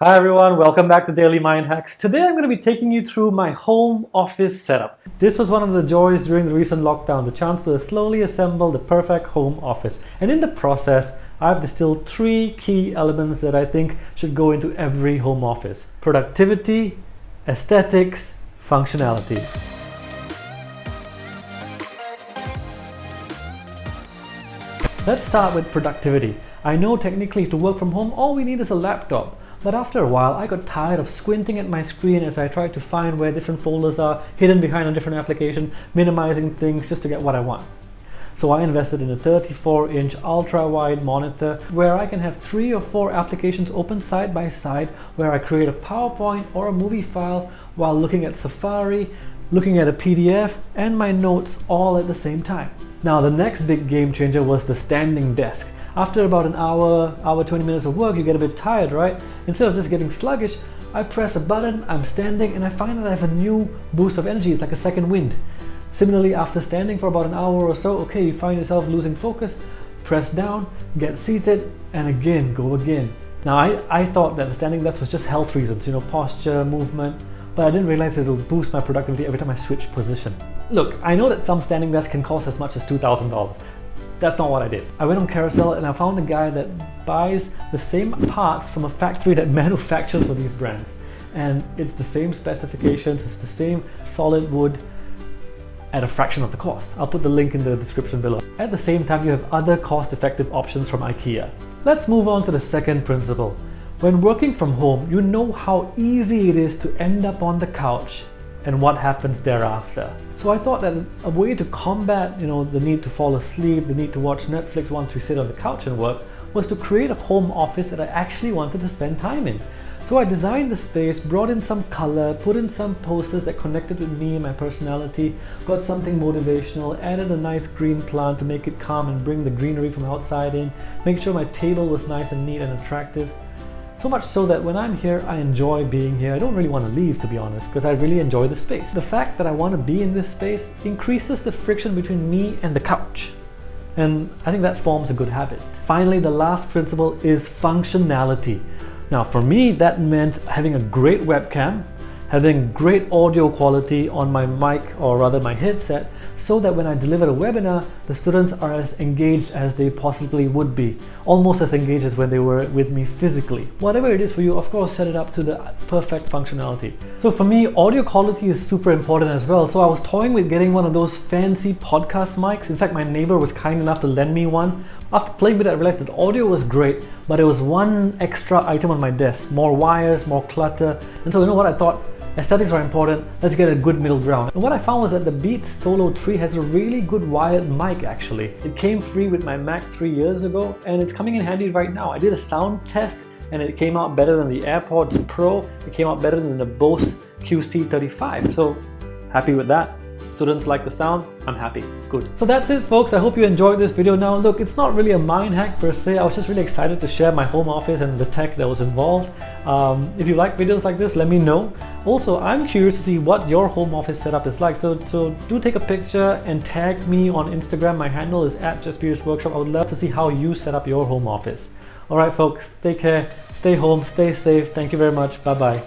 Hi everyone, welcome back to Daily Mind Hacks. Today I'm going to be taking you through my home office setup. This was one of the joys during the recent lockdown, the chance to slowly assemble the perfect home office. And in the process, I've distilled 3 key elements that I think should go into every home office: productivity, aesthetics, functionality. Let's start with productivity. I know technically to work from home, all we need is a laptop. But after a while, I got tired of squinting at my screen as I tried to find where different folders are hidden behind a different application, minimizing things just to get what I want. So I invested in a 34-inch ultra-wide monitor where I can have 3 or 4 applications open side by side, where I create a PowerPoint or a movie file while looking at Safari, looking at a PDF, and my notes all at the same time. Now, the next big game changer was the standing desk. After about an hour, 20 minutes of work, you get a bit tired, right? Instead of just getting sluggish, I press a button, I'm standing, and I find that I have a new boost of energy. It's like a second wind. Similarly, after standing for about an hour or so, okay, you find yourself losing focus, press down, get seated, and again, go again. Now, I thought that the standing desk was just health reasons, posture, movement, but I didn't realize it'll boost my productivity every time I switch position. Look, I know that some standing desks can cost as much as $2,000. That's not what I did. I went on Carousel and I found a guy that buys the same parts from a factory that manufactures for these brands. And it's the same specifications, it's the same solid wood at a fraction of the cost. I'll put the link in the description below. At the same time, you have other cost-effective options from IKEA. Let's move on to the second principle. When working from home, you know how easy it is to end up on the couch and what happens thereafter. So I thought that a way to combat, the need to fall asleep, the need to watch Netflix once we sit on the couch and work, was to create a home office that I actually wanted to spend time in. So I designed the space, brought in some color, put in some posters that connected with me and my personality, got something motivational, added a nice green plant to make it calm and bring the greenery from outside in, make sure my table was nice and neat and attractive. So much so that when I'm here, I enjoy being here. I don't really want to leave, to be honest, because I really enjoy the space. The fact that I want to be in this space increases the friction between me and the couch. And I think that forms a good habit. Finally, the last principle is functionality. Now, for me, that meant having a great webcam, having great audio quality on my mic, or rather my headset, so that when I deliver a webinar, the students are as engaged as they possibly would be, almost as engaged as when they were with me physically. Whatever it is for you, of course, set it up to the perfect functionality. So for me, audio quality is super important as well. So I was toying with getting one of those fancy podcast mics. In fact, my neighbor was kind enough to lend me one. After playing with it, I realized that audio was great, but it was one extra item on my desk. More wires, more clutter. And so you know what I thought? Aesthetics are important, let's get a good middle ground. And what I found was that the Beats Solo 3 has a really good wired mic actually. It came free with my Mac 3 years ago and it's coming in handy right now. I did a sound test and it came out better than the AirPods Pro. It came out better than the Bose QC35. So happy with that. Students like the sound, I'm happy, it's good. So that's it folks, I hope you enjoyed this video. Now look, it's not really a mind hack per se, I was just really excited to share my home office and the tech that was involved. If you like videos like this, let me know. Also, I'm curious to see what your home office setup is like, so do take a picture and tag me on Instagram. My handle is @JustPetersWorkshop. I would love to see how you set up your home office. Alright folks, take care, stay home, stay safe, thank you very much, bye bye.